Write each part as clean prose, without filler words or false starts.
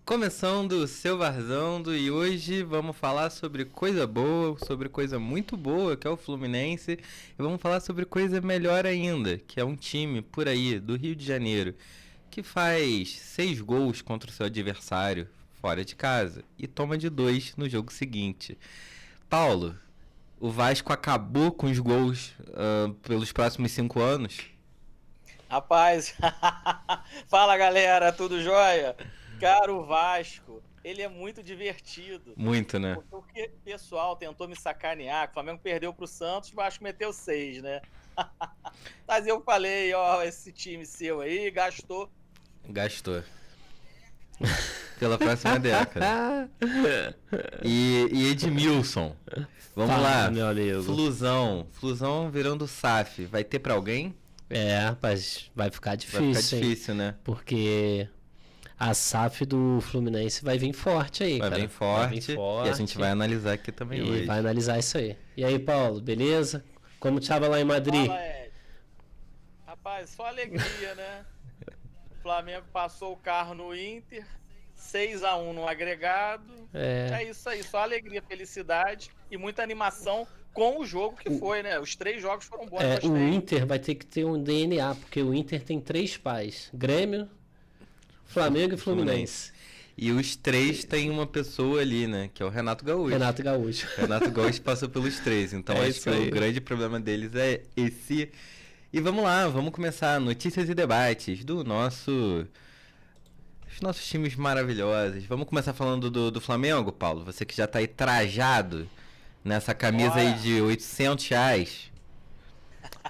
Começando o seu Varzando e hoje vamos falar sobre coisa boa, sobre coisa muito boa, que é o Fluminense, e vamos falar sobre coisa melhor ainda, que é um time por aí do Rio de Janeiro que faz 6 gols contra o seu adversário fora de casa e toma de 2 no jogo seguinte. Paulo, o Vasco acabou com os gols pelos próximos 5 anos? Rapaz, fala galera, tudo jóia? Cara, o Vasco, ele é muito divertido. Muito, né? Porque o pessoal tentou me sacanear, que o Flamengo perdeu pro Santos, o Vasco meteu 6, né? Mas eu falei, ó, esse time seu aí gastou. Gastou. Pela próxima década. E Edmilson. Vamos Fala, lá. meu amigo. Flusão virando SAF. Vai ter pra alguém? Rapaz, vai ficar difícil, Vai ficar hein? difícil, né? Porque a SAF do Fluminense vai vir forte aí, Vai cara. vir forte. E a gente vai analisar aqui também e hoje. vai analisar isso aí. E aí, Paulo, beleza? Como tava lá em Madrid? Fala, Ed. Rapaz, só alegria, né? O Flamengo passou o carro no Inter, 6-1 no agregado. É isso aí, só alegria, felicidade e muita animação com o jogo que foi, né? Os 3 jogos foram bons. O Inter vai ter que ter um DNA, porque o Inter tem 3 pais: Grêmio, Flamengo e Fluminense. E os 3 tem uma pessoa ali, né? Que é o Renato Gaúcho. Renato Gaúcho. Renato Gaúcho passou pelos 3. Então acho que o grande problema deles é esse. E vamos lá, vamos começar notícias e debates dos nossos times maravilhosos. Vamos começar falando do Flamengo, Paulo. Você que já tá aí trajado nessa camisa aí de R$800.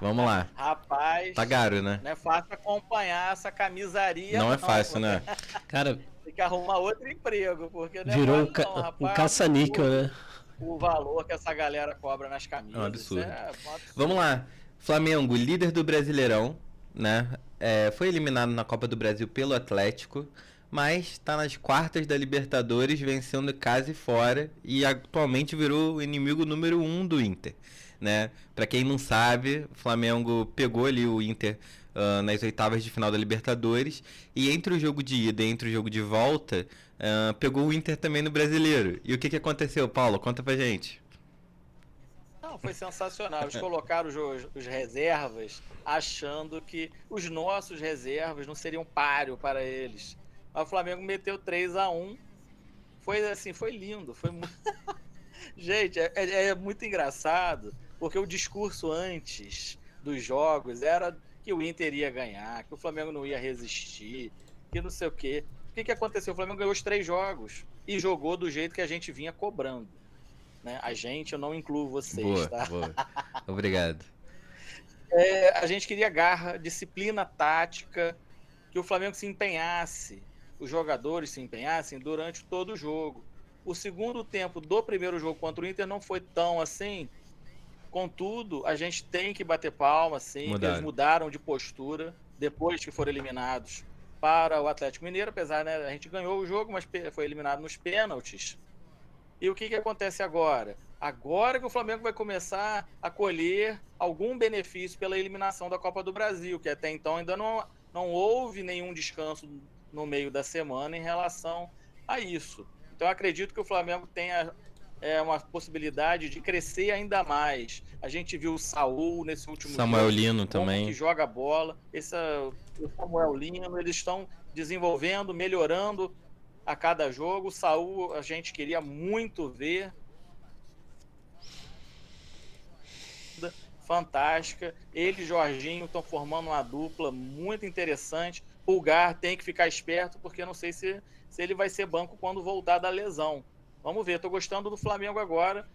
Vamos lá. Rapaz, tá caro, né? Não é fácil acompanhar essa camisaria. Não é fácil, né? Cara, tem que arrumar outro emprego, porque não virou é fácil, não, rapaz, um caça-níquel, né? O valor que essa galera cobra nas camisas. É um absurdo. Um absurdo. Vamos lá. Flamengo, líder do Brasileirão, né? Foi eliminado na Copa do Brasil pelo Atlético, mas está nas quartas da Libertadores, vencendo casa e fora, e atualmente virou o inimigo número 1 do Inter, né? Para quem não sabe, o Flamengo pegou ali o Inter nas oitavas de final da Libertadores, e entre o jogo de ida e entre o jogo de volta, pegou o Inter também no Brasileiro. E o que aconteceu, Paulo? Conta pra gente. Não, foi sensacional. Eles colocaram os reservas achando que os nossos reservas não seriam páreo para eles. Mas o Flamengo meteu 3-1. Foi assim, foi lindo. Foi muito... Gente, é muito engraçado, porque o discurso antes dos jogos era que o Inter ia ganhar, que o Flamengo não ia resistir, que não sei o quê. O que aconteceu? O Flamengo ganhou os 3 jogos e jogou do jeito que a gente vinha cobrando. Né? A gente, eu não incluo vocês, boa, tá? Boa. Obrigado. A gente queria garra, disciplina tática, que o Flamengo se empenhasse, os jogadores se empenhassem durante todo o jogo. O segundo tempo do primeiro jogo contra o Inter não foi tão assim. Contudo, a gente tem que bater palma, sim, que eles mudaram de postura depois que foram eliminados para o Atlético Mineiro, apesar, né, a gente ganhou o jogo, mas foi eliminado nos pênaltis. E o que acontece agora? Agora que o Flamengo vai começar a colher algum benefício pela eliminação da Copa do Brasil, que até então ainda não houve nenhum descanso no meio da semana em relação a isso. Então, eu acredito que o Flamengo tenha uma possibilidade de crescer ainda mais. A gente viu o Saul nesse último Samuel jogo, Lino também, que joga bola. O Samuel Lino, eles estão desenvolvendo, melhorando a cada jogo. O Saul, a gente queria muito ver. Fantástica. Ele e Jorginho estão formando uma dupla muito interessante. Pulgar tem que ficar esperto, porque eu não sei se ele vai ser banco quando voltar da lesão. Vamos ver, estou gostando do Flamengo agora.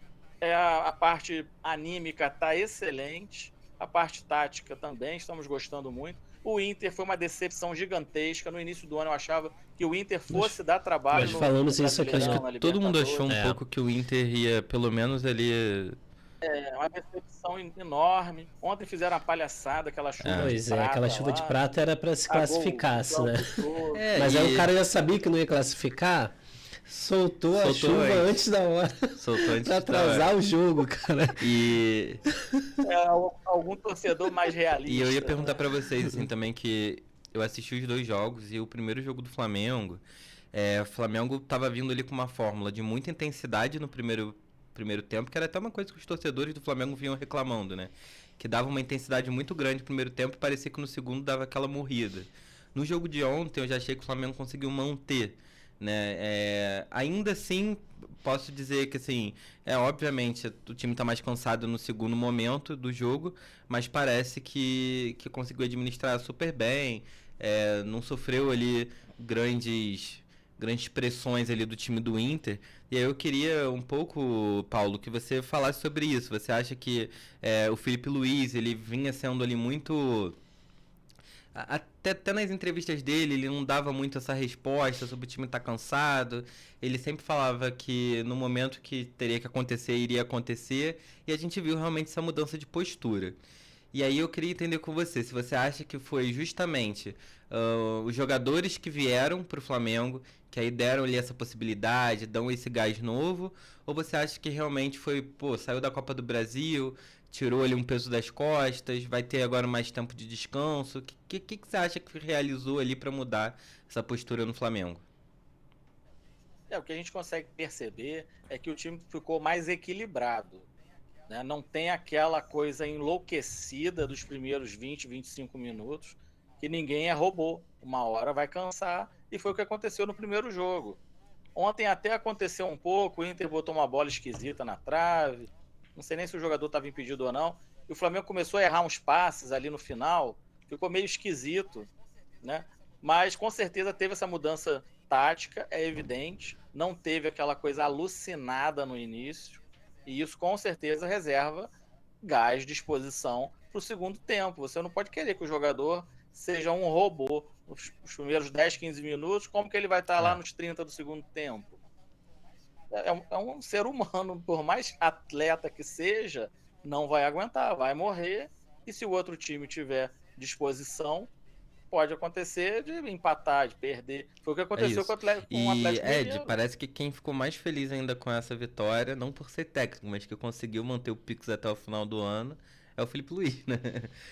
A parte anímica está excelente. A parte tática também, estamos gostando muito. O Inter foi uma decepção gigantesca. No início do ano eu achava que o Inter fosse dar trabalho. Nós falamos isso aqui. Acho que todo mundo achou um pouco que o Inter ia, pelo menos ali... uma decepção enorme. Ontem fizeram uma palhaçada, aquela chuva de prata. Aquela chuva de prata era para se classificasse, né? Mas aí o cara já sabia que não ia classificar, soltou a chuva antes da hora. Soltou antes pra atrasar o jogo, cara. E... algum torcedor mais realista. E eu ia perguntar pra vocês, assim, também, que eu assisti os 2 jogos, e o primeiro jogo do Flamengo O Flamengo estava vindo ali com uma fórmula de muita intensidade no primeiro tempo, que era até uma coisa que os torcedores do Flamengo vinham reclamando, né? Que dava uma intensidade muito grande no primeiro tempo e parecia que no segundo dava aquela morrida. No jogo de ontem, eu já achei que o Flamengo conseguiu manter, né? Ainda assim, posso dizer que, assim, obviamente, o time está mais cansado no segundo momento do jogo, mas parece que conseguiu administrar super bem, não sofreu ali grandes pressões ali do time do Inter. E aí eu queria um pouco, Paulo, que você falasse sobre isso. Você acha que o Felipe Luiz, ele vinha sendo ali muito... Até nas entrevistas dele, ele não dava muito essa resposta sobre o time estar cansado. Ele sempre falava que no momento que teria que acontecer, iria acontecer. E a gente viu realmente essa mudança de postura. E aí eu queria entender com você, se você acha que foi justamente os jogadores que vieram para o Flamengo, que aí deram ali essa possibilidade, dão esse gás novo, ou você acha que realmente foi, saiu da Copa do Brasil, tirou ali um peso das costas, vai ter agora mais tempo de descanso? O que você acha que realizou ali para mudar essa postura no Flamengo? O que a gente consegue perceber é que o time ficou mais equilibrado. Né? Não tem aquela coisa enlouquecida dos primeiros 20, 25 minutos, que ninguém é robô. Uma hora vai cansar, e foi o que aconteceu no primeiro jogo. Ontem até aconteceu um pouco, o Inter botou uma bola esquisita na trave, não sei nem se o jogador estava impedido ou não, e o Flamengo começou a errar uns passes ali no final, ficou meio esquisito, né? Mas com certeza teve essa mudança tática, é evidente, não teve aquela coisa alucinada no início, e isso com certeza reserva gás, disposição para o segundo tempo. Você não pode querer que o jogador seja um robô nos primeiros 10, 15 minutos, como que ele vai estar lá nos 30 do segundo tempo? É um ser humano, por mais atleta que seja, não vai aguentar, vai morrer, e se o outro time tiver disposição, pode acontecer de empatar, de perder. Foi o que aconteceu com o Atlético Mineiro. Parece que quem ficou mais feliz ainda com essa vitória, não por ser técnico, mas que conseguiu manter o Pix até o final do ano, é o Felipe Luiz, né?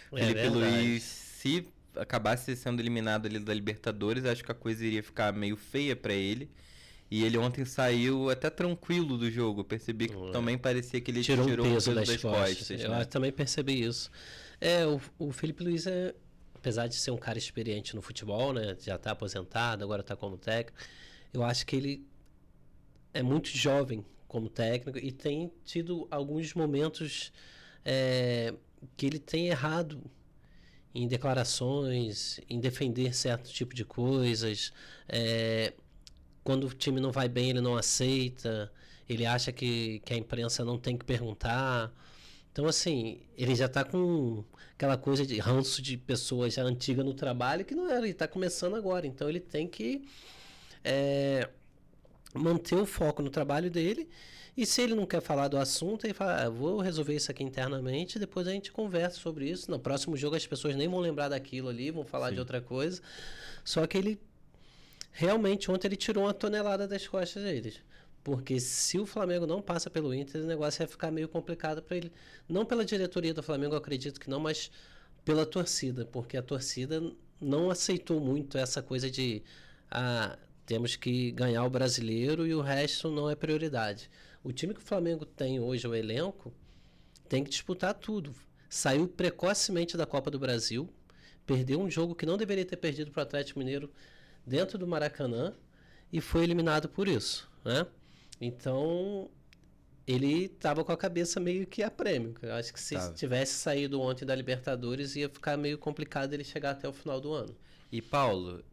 Felipe Luiz, se acabasse sendo eliminado ali da Libertadores, acho que a coisa iria ficar meio feia para ele. E ele ontem saiu até tranquilo do jogo. Eu percebi que também parecia que ele tirou o peso das costas. Eu também percebi isso. O Felipe Luiz apesar de ser um cara experiente no futebol, né? Já está aposentado, agora está como técnico. Eu acho que ele é muito jovem como técnico e tem tido alguns momentos que ele tem errado em declarações, em defender certo tipo de coisas. Quando o time não vai bem, ele não aceita. Ele acha que a imprensa não tem que perguntar. Então, assim, ele já está com aquela coisa de ranço de pessoa já antiga no trabalho, que não era, ele está começando agora. Então, ele tem que manter o foco no trabalho dele. E se ele não quer falar do assunto, ele fala, vou resolver isso aqui internamente, depois a gente conversa sobre isso. No próximo jogo as pessoas nem vão lembrar daquilo ali, vão falar de outra coisa. Só que ele, realmente, ontem ele tirou uma tonelada das costas deles. Porque se o Flamengo não passa pelo Inter, o negócio vai ficar meio complicado para ele. Não pela diretoria do Flamengo, eu acredito que não, mas pela torcida. Porque a torcida não aceitou muito essa coisa de temos que ganhar o brasileiro e o resto não é prioridade. O time que o Flamengo tem hoje, o elenco, tem que disputar tudo. Saiu precocemente da Copa do Brasil, perdeu um jogo que não deveria ter perdido para o Atlético Mineiro dentro do Maracanã e foi eliminado por isso, né? Então, ele estava com a cabeça meio que a prêmio. Eu acho que se tivesse saído ontem da Libertadores, ia ficar meio complicado ele chegar até o final do ano. E, Paulo,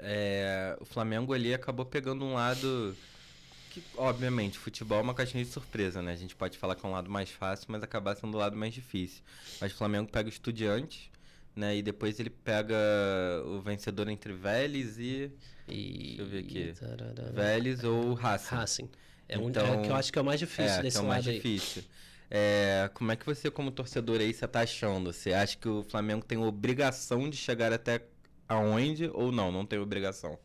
o Flamengo ali acabou pegando um lado que, obviamente, futebol é uma caixinha de surpresa, né? A gente pode falar que é um lado mais fácil, mas acaba sendo o lado mais difícil. Mas o Flamengo pega o Estudiantes, né? E depois ele pega o vencedor entre Vélez e deixa eu ver aqui. Vélez ou Racing. Então, que eu acho que é o mais difícil desse lado aí. É o mais difícil. Como é que você, como torcedor aí, você tá achando? Você acha que o Flamengo tem obrigação de chegar até aonde ou não? Não tem obrigação?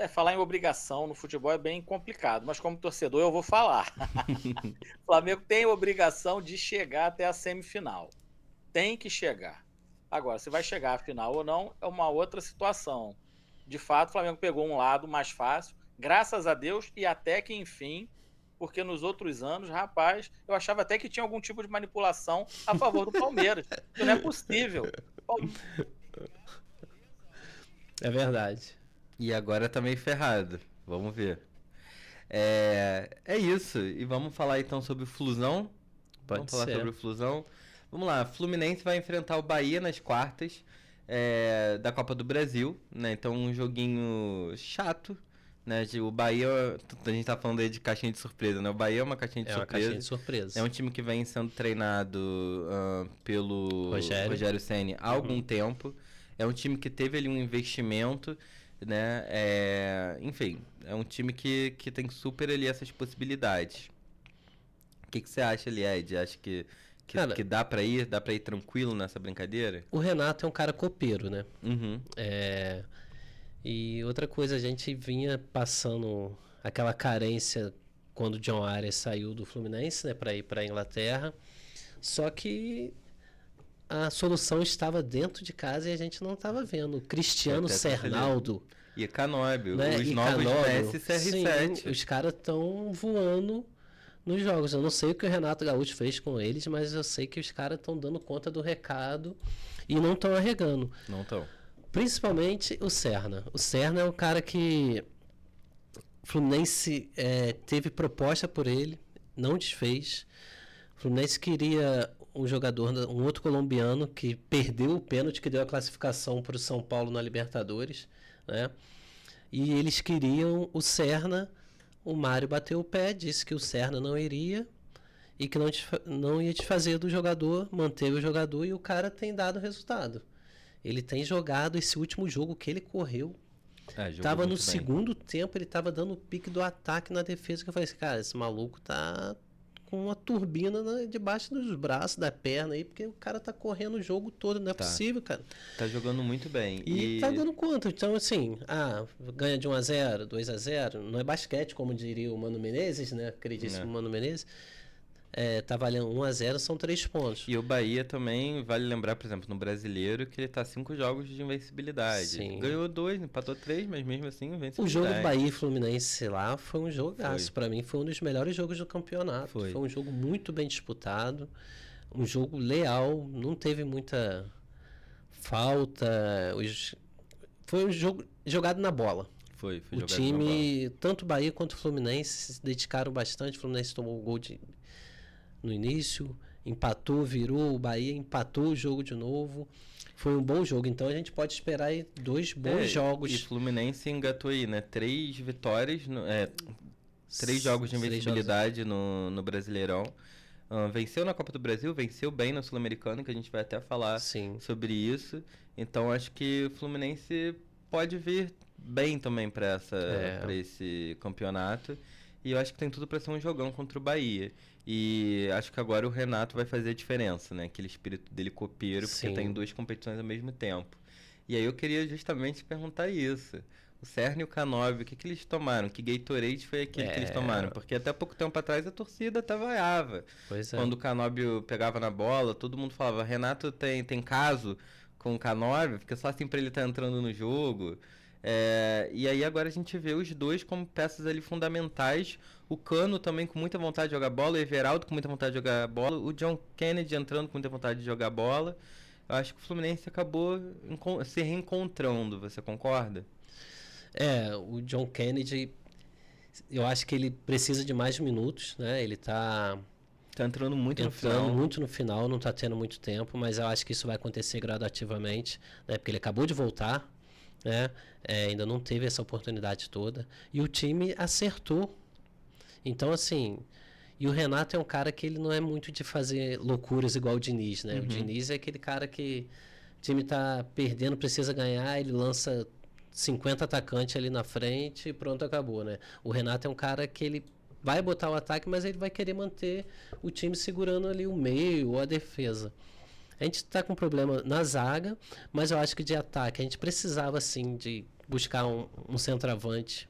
Falar em obrigação no futebol é bem complicado, mas como torcedor eu vou falar. O Flamengo tem obrigação de chegar até a semifinal. Tem que chegar. Agora, se vai chegar à final ou não, é uma outra situação. De fato, o Flamengo pegou um lado mais fácil, Graças a Deus, e até que enfim, porque nos outros anos, rapaz, eu achava até que tinha algum tipo de manipulação a favor do Palmeiras. Isso não é possível. É verdade. E agora tá meio ferrado. Vamos ver. É isso. E vamos falar então sobre o Flusão. Pode Vamos falar ser. sobre o Flusão. Vamos lá. Fluminense vai enfrentar o Bahia nas quartas da Copa do Brasil, né? Então um joguinho chato, né? O Bahia, a gente tá falando aí de caixinha de surpresa, né? O Bahia é uma caixinha de É uma surpresa. caixinha de surpresa. É um time que vem sendo treinado pelo Rogério Ceni há algum tempo. É um time que teve ali um investimento, né? Enfim, é um time que tem super ali essas possibilidades. O que você acha ali, Ed? Acha que Cara, dá pra ir tranquilo nessa brincadeira? o Renato é um cara copeiro, né? Uhum. E outra coisa, a gente vinha passando aquela carência quando o John Arias saiu do Fluminense, né, para ir para a Inglaterra. Só que a solução estava dentro de casa e a gente não estava vendo. O Cristiano Até Cernaldo, E Canóbio, né, os e novos Canóbio, Messi CR7. sim, os caras estão voando nos jogos. Eu não sei o que o Renato Gaúcho fez com eles, mas eu sei que os caras estão dando conta do recado e não estão arregando. Não estão. Principalmente o Serna. O Serna é um cara que o Fluminense teve proposta por ele, não desfez. O Fluminense queria um jogador, um outro colombiano que perdeu o pênalti que deu a classificação para o São Paulo na Libertadores, né? E eles queriam o Serna. O Mário bateu o pé, disse que o Serna não iria e que não ia desfazer do jogador, manteve o jogador e o cara tem dado resultado. Ele tem jogado esse último jogo que ele correu. Tava no segundo tempo, ele tava dando o pique do ataque na defesa, que eu falei assim, cara, esse maluco tá com uma turbina debaixo dos braços, da perna aí, porque o cara tá correndo o jogo todo, não é possível, cara. Tá jogando muito bem. E tá dando conta. Então, assim, ganha de 1-0, 2-0, não é basquete, como diria o Mano Menezes, né? Acreditíssimo Mano Menezes. Tá valendo 1-0, são 3 pontos. E o Bahia também, vale lembrar, por exemplo, no Brasileiro, que ele tá 5 jogos de invencibilidade. Sim. Ganhou 2, empatou 3, mas mesmo assim, invencibilidade. O jogo do Bahia e Fluminense lá foi um jogaço. Pra mim, foi um dos melhores jogos do campeonato. Foi um jogo muito bem disputado, um jogo leal, não teve muita falta. Foi um jogo jogado na bola. Foi o jogado time, na bola. Tanto o Bahia quanto o Fluminense se dedicaram bastante. O Fluminense tomou o gol no início, empatou, virou, o Bahia empatou o jogo de novo. Foi um bom jogo, então a gente pode esperar aí 2 bons jogos. E Fluminense engatou aí, né? 3 vitórias, 3 jogos de invencibilidade no Brasileirão. Venceu na Copa do Brasil, venceu bem na Sul-Americana, que a gente vai até falar sobre isso. Então acho que o Fluminense pode vir bem também para esse campeonato. E eu acho que tem tudo para ser um jogão contra o Bahia. E acho que agora o Renato vai fazer a diferença, né? Aquele espírito dele copeiro, porque tem 2 competições ao mesmo tempo. E aí eu queria justamente perguntar isso. O Serna e o Canóbio, o que eles tomaram? Que Gatorade foi aquele que eles tomaram? Porque até pouco tempo atrás a torcida até vaiava. Quando o Canóbio pegava na bola, todo mundo falava, Renato tem caso com o Canóbio, porque só assim pra ele estar entrando no jogo. E aí agora a gente vê os 2 como peças ali fundamentais. O Cano também com muita vontade de jogar bola, o Everaldo com muita vontade de jogar bola, o John Kennedy entrando com muita vontade de jogar bola. Eu acho que o Fluminense acabou se reencontrando, você concorda? O John Kennedy, eu acho que ele precisa de mais minutos, né? Ele tá entrando muito no final, não tá tendo muito tempo, mas eu acho que isso vai acontecer gradativamente, né? Porque ele acabou de voltar, né? Ainda não teve essa oportunidade toda. E o time acertou. Então, assim, e o Renato é um cara que ele não é muito de fazer loucuras igual o Diniz, né? O Diniz é aquele cara que o time tá perdendo, precisa ganhar, ele lança 50 atacantes ali na frente e pronto, acabou, né? O Renato é um cara que ele vai botar o ataque, mas ele vai querer manter o time segurando ali o meio ou a defesa. A gente está com problema na zaga, mas eu acho que de ataque a gente precisava sim de buscar um centroavante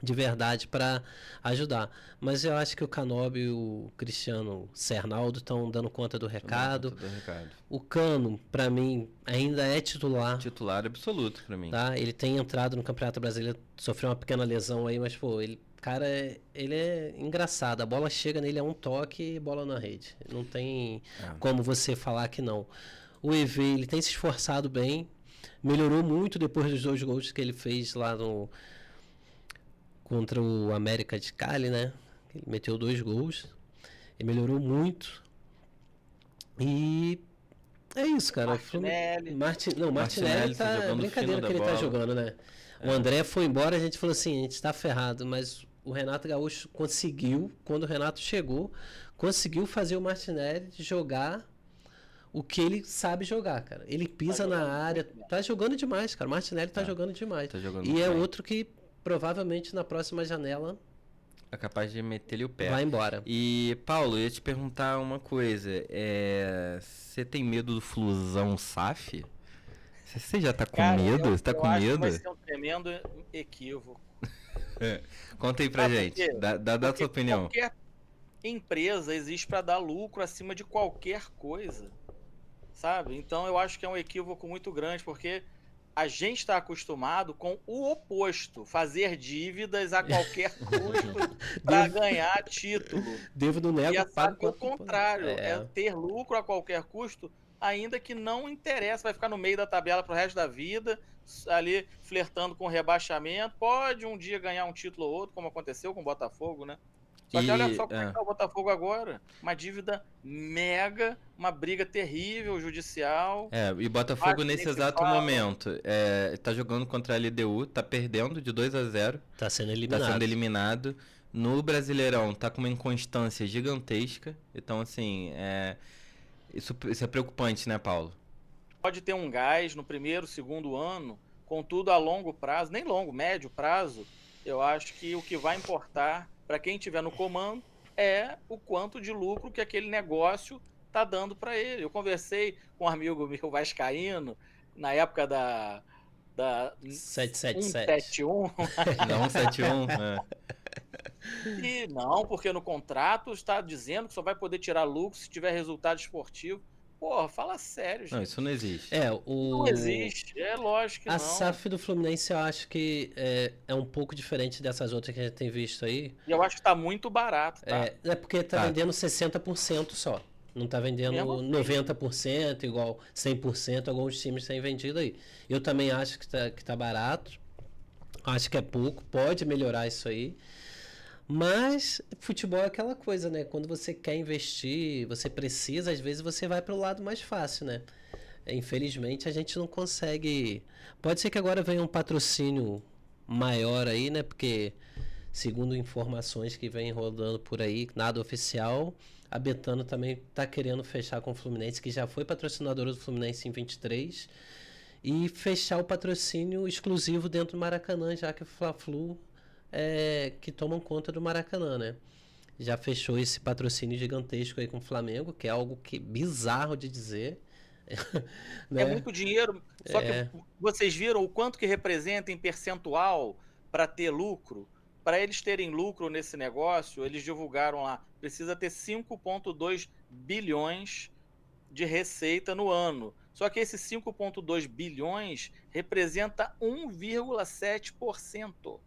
de verdade para ajudar. Mas eu acho que o Canóbio e o Cristiano Cernaldo estão dando conta do recado. O Cano, para mim, ainda é titular. Titular absoluto para mim. Tá? Ele tem entrado no Campeonato Brasileiro, sofreu uma pequena lesão aí, mas pô, cara, ele é engraçado. A bola chega nele a um toque e bola na rede. Não tem como você falar que não. O EV, ele tem se esforçado bem, melhorou muito depois dos 2 gols que ele fez lá contra o América de Cali, né? Ele meteu 2 gols. Ele melhorou muito. E é isso, cara. Martinelli. Martinelli tá jogando brincadeira que ele tá jogando, né? O André foi embora, a gente falou assim, a gente tá ferrado, mas o Renato Gaúcho conseguiu, quando o Renato chegou, conseguiu fazer o Martinelli jogar o que ele sabe jogar, cara. Ele pisa na área, tá jogando demais, cara. O Martinelli tá jogando demais. Tá jogando e é outro que provavelmente na próxima janela é capaz de meter-lhe o pé. Vai embora. E, Paulo, eu ia te perguntar uma coisa. Você tem medo do Flusão SAF? Você já tá com medo? Você tá com medo? Vai ser um tremendo equívoco. Conta aí pra gente. Dá a sua opinião. Qualquer empresa existe para dar lucro acima de qualquer coisa. Sabe? Então eu acho que é um equívoco muito grande, porque a gente está acostumado com o oposto, fazer dívidas a qualquer custo para ganhar título. Devo do nego, e o contrário, é ter lucro a qualquer custo, ainda que não interessa, vai ficar no meio da tabela pro resto da vida, ali flertando com rebaixamento, pode um dia ganhar um título ou outro, como aconteceu com o Botafogo, né? Só que olha só como é que tá o Botafogo agora. Uma dívida mega, uma briga terrível, judicial. E Botafogo nesse exato momento tá jogando contra a LDU, tá perdendo de 2-0. Tá sendo eliminado. No Brasileirão tá com uma inconstância gigantesca. Então, assim, isso é preocupante, né, Paulo? Pode ter um gás no primeiro, segundo ano, contudo a longo prazo, nem longo, médio prazo, eu acho que o que vai importar para quem estiver no comando é o quanto de lucro que aquele negócio está dando para ele. Eu conversei com um amigo meu vascaíno na época da 777. 171. Não, 171. E não, porque no contrato está dizendo que só vai poder tirar lucro se tiver resultado esportivo. Porra, fala sério, gente. Não, isso não existe. Não existe, é lógico que não. A SAF do Fluminense eu acho que é um pouco diferente dessas outras que a gente tem visto aí. E eu acho que tá muito barato, tá? É porque tá vendendo 60% só. Não tá vendendo 90%, igual 100%, alguns times têm vendido aí. Eu também acho que tá barato. Acho que é pouco, pode melhorar isso aí. Mas futebol é aquela coisa, né? Quando você quer investir, você precisa, às vezes você vai para o lado mais fácil, né? Infelizmente a gente não consegue. Pode ser que agora venha um patrocínio maior aí, né? Porque, segundo informações que vem rodando por aí, nada oficial, a Betano também está querendo fechar com o Fluminense, que já foi patrocinadora do Fluminense em 23, e fechar o patrocínio exclusivo dentro do Maracanã, já que o Fla-Flu que tomam conta do Maracanã, né? Já fechou esse patrocínio gigantesco aí com o Flamengo, que é algo bizarro de dizer. Né? É muito dinheiro, só que vocês viram o quanto que representa em percentual para ter lucro? Para eles terem lucro nesse negócio, eles divulgaram lá, precisa ter 5,2 bilhões de receita no ano. Só que esses 5,2 bilhões representa 1,7%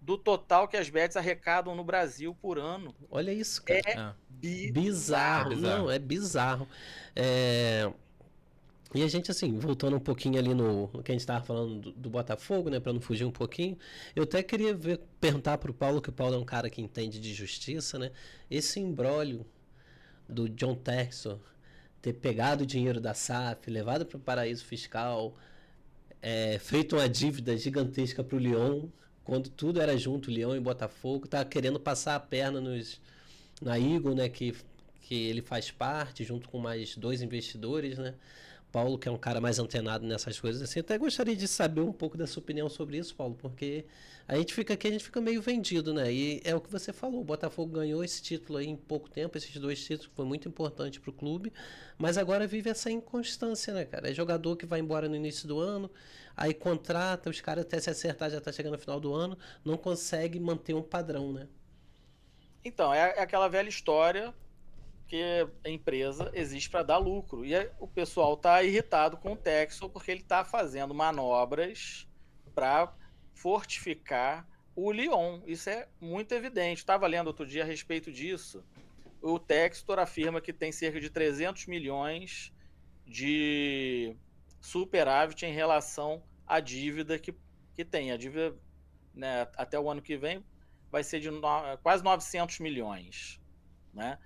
do total que as bets arrecadam no Brasil por ano. Olha isso, cara. Bizarro. Não, é bizarro. E a gente, assim, voltando um pouquinho ali no que a gente estava falando do Botafogo, né, para não fugir um pouquinho, eu até queria perguntar pro Paulo, que o Paulo é um cara que entende de justiça, né, esse imbróglio do John Textor ter pegado o dinheiro da SAF, levado para o paraíso fiscal, feito uma dívida gigantesca para o Lyon, quando tudo era junto, Lyon e Botafogo, tá querendo passar a perna na Eagle, né, que ele faz parte, junto com mais 2 investidores, né? Paulo, que é um cara mais antenado nessas coisas, assim, até gostaria de saber um pouco da sua opinião sobre isso, Paulo, porque a gente fica aqui, a gente fica meio vendido, né? E é o que você falou, o Botafogo ganhou esse título aí em pouco tempo, esses 2 títulos, foi muito importante pro clube, mas agora vive essa inconstância, né, cara? É jogador que vai embora no início do ano, aí contrata, os caras até se acertar, já tá chegando no final do ano, não consegue manter um padrão, né? Então, é aquela velha história que a empresa existe para dar lucro. E o pessoal está irritado com o Texel porque ele está fazendo manobras para fortificar o Lyon. Isso é muito evidente. Estava lendo outro dia a respeito disso. O Textor afirma que tem cerca de 300 milhões de superávit em relação à dívida que tem. A dívida, né, até o ano que vem vai ser de quase 900 milhões, né?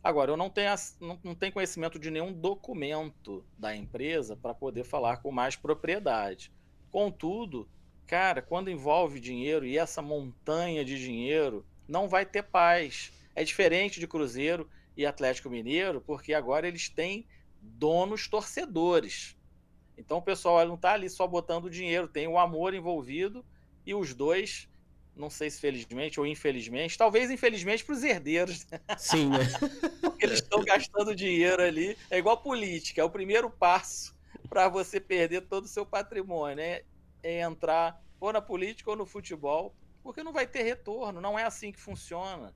Agora, eu não tenho conhecimento de nenhum documento da empresa para poder falar com mais propriedade. Contudo, cara, quando envolve dinheiro e essa montanha de dinheiro, não vai ter paz. É diferente de Cruzeiro e Atlético Mineiro, porque agora eles têm donos torcedores. Então o pessoal não está ali só botando dinheiro, tem o amor envolvido e os dois, não sei se felizmente ou infelizmente, talvez infelizmente para os herdeiros, Sim, né? porque eles estão gastando dinheiro ali. É igual política, é o primeiro passo para você perder todo o seu patrimônio, né? É entrar ou na política ou no futebol, porque não vai ter retorno, não é assim que funciona.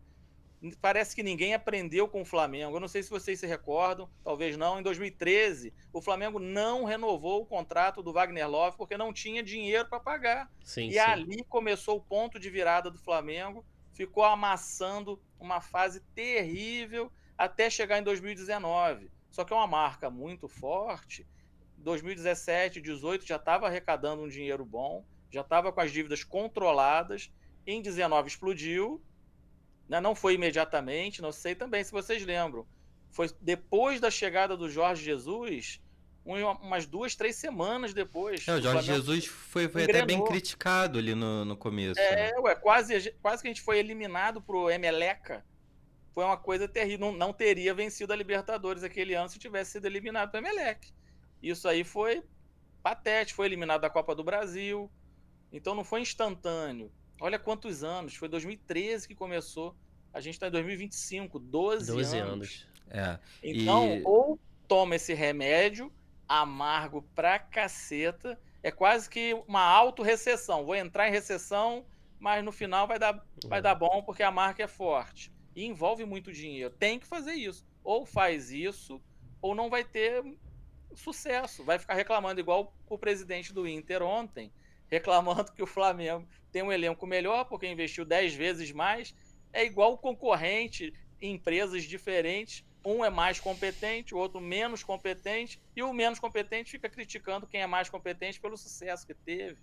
Parece que ninguém aprendeu com o Flamengo. Eu não sei se vocês se recordam, talvez não. Em 2013, o Flamengo não renovou o contrato do Wagner Love porque não tinha dinheiro para pagar. Sim, E sim. ali começou o ponto de virada do Flamengo, ficou amassando uma fase terrível até chegar em 2019. Só que é uma marca muito forte. 2017, 2018 já estava arrecadando um dinheiro bom, já estava com as dívidas controladas. Em 2019 explodiu. Não foi imediatamente, não sei também se vocês lembram. Foi depois da chegada do Jorge Jesus, umas 2, 3 semanas depois. O O Jorge Flamengo Jesus foi até bem engrenou. criticado ali no começo, né? Quase que a gente foi eliminado pro Emeleca. Foi uma coisa terrível. Não teria vencido a Libertadores aquele ano se tivesse sido eliminado pro Emelec. Isso aí foi patético. Foi eliminado da Copa do Brasil. Então não foi instantâneo. Olha quantos anos. Foi 2013 que começou. A gente está em 2025, 12 12 anos. anos. Então, ou toma esse remédio amargo pra caceta, é quase que uma autorrecessão. Vou entrar em recessão, mas no final vai dar bom porque a marca é forte. E envolve muito dinheiro. Tem que fazer isso. Ou faz isso, ou não vai ter sucesso. Vai ficar reclamando, igual o presidente do Inter ontem, reclamando que o Flamengo tem um elenco melhor porque investiu 10 vezes mais. É igual o concorrente em empresas diferentes. Um é mais competente, o outro menos competente, e o menos competente fica criticando quem é mais competente pelo sucesso que teve.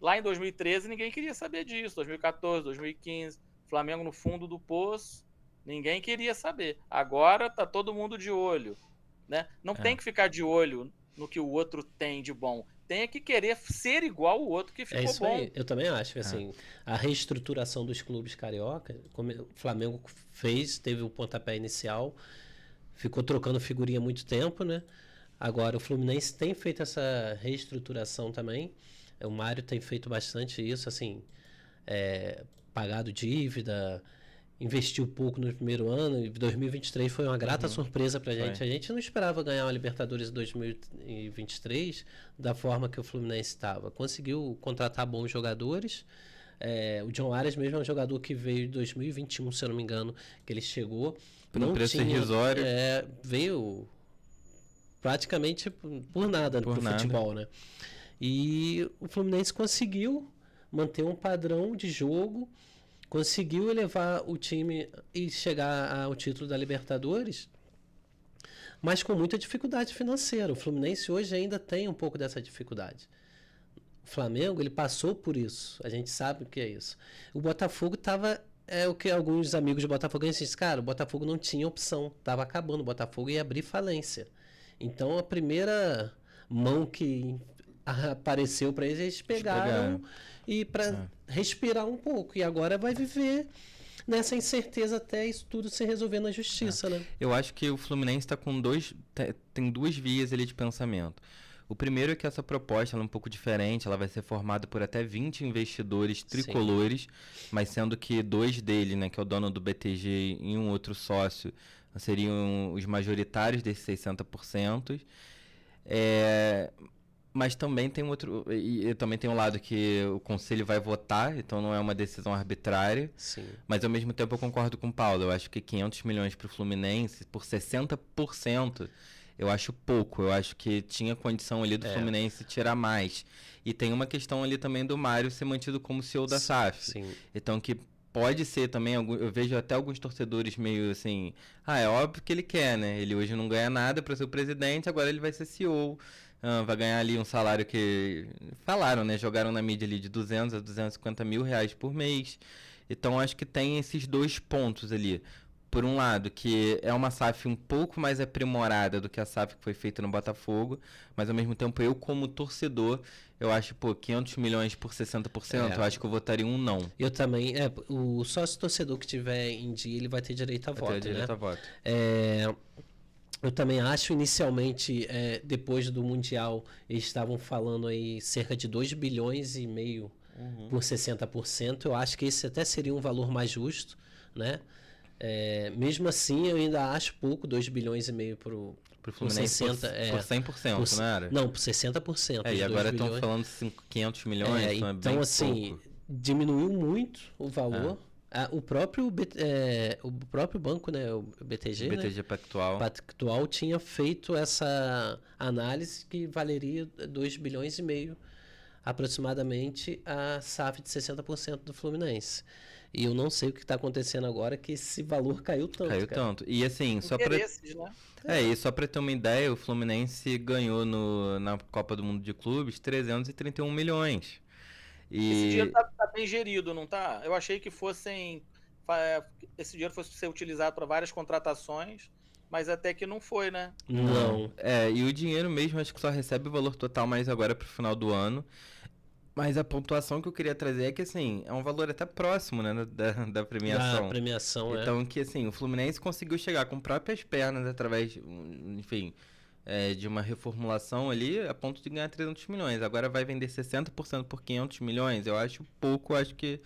Lá em 2013 ninguém queria saber disso, 2014, 2015, Flamengo no fundo do poço, ninguém queria saber. Agora tá todo mundo de olho, né? Não tem que ficar de olho no que o outro tem de bom, tem que querer ser igual o outro que ficou isso bom. aí. Eu também acho que assim, a reestruturação dos clubes carioca, como o Flamengo fez, teve o pontapé inicial, ficou trocando figurinha há muito tempo, né? Agora o Fluminense tem feito essa reestruturação também. O Mário tem feito bastante isso, assim, pagado dívida, investiu pouco no primeiro ano, e 2023 foi uma grata surpresa pra gente. A gente não esperava ganhar uma Libertadores em 2023 da forma que o Fluminense estava. Conseguiu contratar bons jogadores. O John Arias mesmo é um jogador que veio em 2021, se eu não me engano, que ele chegou. Por um preço irrisório. Veio praticamente por nada pro futebol, né? E o Fluminense conseguiu manter um padrão de jogo, conseguiu elevar o time e chegar ao título da Libertadores, mas com muita dificuldade financeira. O Fluminense hoje ainda tem um pouco dessa dificuldade. O Flamengo, ele passou por isso. A gente sabe o que é isso. O Botafogo estava... É o que alguns amigos do Botafogo dizem, cara, o Botafogo não tinha opção. Estava acabando. O Botafogo ia abrir falência. Então, a primeira mão que apareceu para eles pegaram e para respirar um pouco. E agora vai viver nessa incerteza até isso tudo se resolver na justiça, né? Eu acho que o Fluminense está com tem duas vias ali de pensamento. O primeiro é que essa proposta ela é um pouco diferente, ela vai ser formada por até 20 investidores tricolores, mas sendo que 2 dele, né, que é o dono do BTG e um outro sócio, seriam os majoritários desses 60%. Mas também tem e também tem um lado que o conselho vai votar, então não é uma decisão arbitrária. Sim. Mas ao mesmo tempo eu concordo com o Paulo. Eu acho que 500 milhões para o Fluminense, por 60%, eu acho pouco. Eu acho que tinha condição ali do Fluminense tirar mais. E tem uma questão ali também do Mário ser mantido como CEO da SAF. Sim. Então que pode ser também, eu vejo até alguns torcedores meio assim, é óbvio que ele quer, né? Ele hoje não ganha nada para ser o presidente, agora ele vai ser CEO. Vai ganhar ali um salário que falaram, né? Jogaram na mídia ali de 200 a 250 mil reais por mês. Então acho que tem esses 2 pontos ali. Por um lado, que é uma SAF um pouco mais aprimorada do que a SAF que foi feita no Botafogo, mas ao mesmo tempo eu como torcedor, eu acho, 500 milhões por 60%, eu acho que eu votaria um não. Eu também, o sócio torcedor que tiver em dia, ele vai ter direito a voto, Ter direito a voto. Eu também acho, inicialmente, depois do Mundial, eles estavam falando aí cerca de 2 bilhões e meio por 60%. Eu acho que esse até seria um valor mais justo, né? Mesmo assim, eu ainda acho pouco, 2 bilhões e meio pro Fluminense 60, por 100%, não era? Não, por 60%. E agora estão falando de 500 milhões, então é bem assim, pouco. Diminuiu muito o valor. O próprio banco, né, o BTG, O BTG né, Pactual tinha feito essa análise que valeria 2 bilhões e meio aproximadamente a SAF de 60% do Fluminense. E eu não sei o que está acontecendo agora, que esse valor caiu tanto. Caiu cara. tanto. E assim, só para e só para ter uma ideia, o Fluminense ganhou na Copa do Mundo de Clubes 331 milhões. Esse dinheiro tá bem gerido, não tá? Eu achei que esse dinheiro fosse ser utilizado para várias contratações, mas até que não foi, né? Não. E o dinheiro mesmo acho que só recebe o valor total mais agora pro final do ano. Mas a pontuação que eu queria trazer é que, assim, é um valor até próximo, né, da premiação. Da premiação, então, que, assim, o Fluminense conseguiu chegar com próprias pernas através, enfim, de uma reformulação ali a ponto de ganhar 300 milhões. Agora vai vender 60% por 500 milhões. Eu acho pouco, acho que